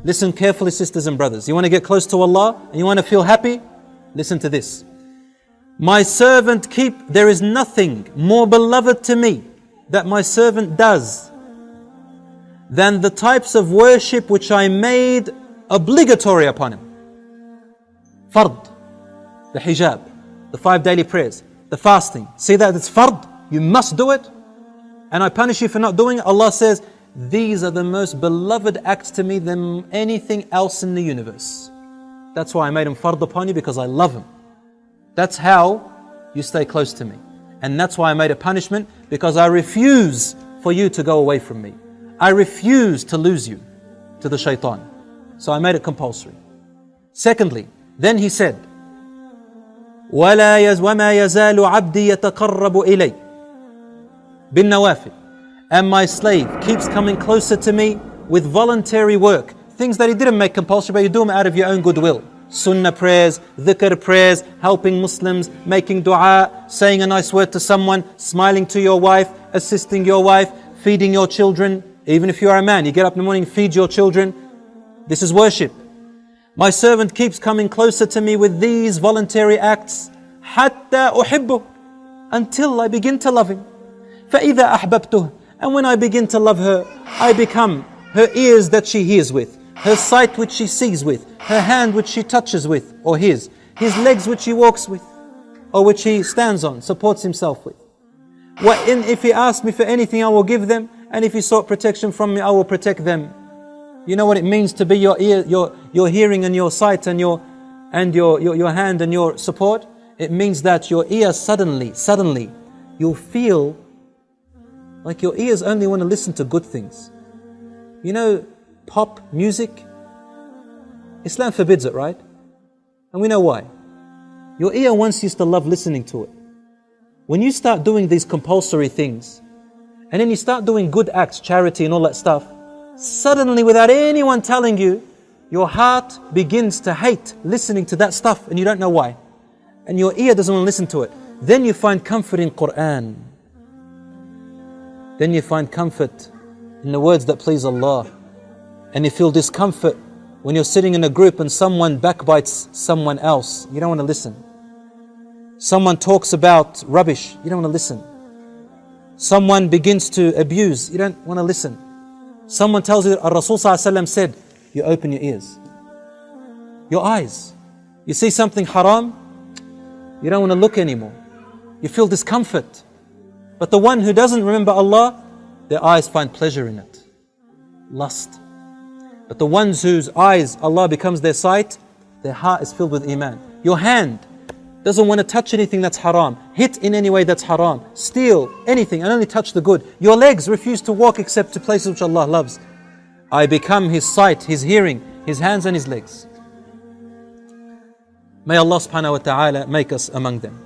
Listen carefully, sisters and brothers. You want to get close to Allah and you want to feel happy? Listen to this. My servant there is nothing more beloved to me that my servant does than the types of worship which I made obligatory upon him. Fard, the hijab, the 5 daily prayers, the fasting. See that it's fard, you must do it. And I punish you for not doing it. Allah says, these are the most beloved acts to me than anything else in the universe. That's why I made them fard upon you, because I love them. That's how you stay close to me. And that's why I made a punishment, because I refuse for you to go away from me. I refuse to lose you to the shaitan. So I made it compulsory. Secondly, then he said, وَمَا يَزَالُ عَبْدِي يَتَقَرَّبُ إِلَيْ بِالنَّوَافِلِ. And my slave keeps coming closer to me with voluntary work. Things that he didn't make compulsory, but you do them out of your own goodwill. Sunnah prayers, dhikr prayers, helping Muslims, making dua, saying a nice word to someone, smiling to your wife, assisting your wife, feeding your children. Even if you are a man, you get up in the morning, feed your children. This is worship. My servant keeps coming closer to me with these voluntary acts, حَتَّى أُحِبُّهُ, until I begin to love him. فَإِذَا أَحْبَبْتُهُ, and when I begin to love her, I become her ears that she hears with, her sight which she sees with, her hand which she touches with, or his legs which he walks with, or which he stands on, supports himself with. If he asks me for anything, I will give them, and if he sought protection from me, I will protect them. You know what it means to be your ear, your hearing and your sight and your hand and your support? It means that your ear suddenly, you'll feel like your ears only want to listen to good things. You know, pop music, Islam forbids it, right? And we know why. Your ear once used to love listening to it. When you start doing these compulsory things, and then you start doing good acts, charity and all that stuff, suddenly without anyone telling you, your heart begins to hate listening to that stuff and you don't know why. And your ear doesn't want to listen to it. Then you find comfort in Quran. Then you find comfort in the words that please Allah. And you feel discomfort when you're sitting in a group and someone backbites someone else. You don't want to listen. Someone talks about rubbish. You don't want to listen. Someone begins to abuse. You don't want to listen. Someone tells you that Rasul ﷺ said, you open your ears, your eyes. You see something haram, you don't want to look anymore. You feel discomfort. But the one who doesn't remember Allah, their eyes find pleasure in it. Lust. But the ones whose eyes, Allah becomes their sight, their heart is filled with iman. Your hand doesn't want to touch anything that's haram, hit in any way that's haram, steal anything and only touch the good. Your legs refuse to walk except to places which Allah loves. I become his sight, his hearing, his hands and his legs. May Allah subhanahu wa ta'ala make us among them.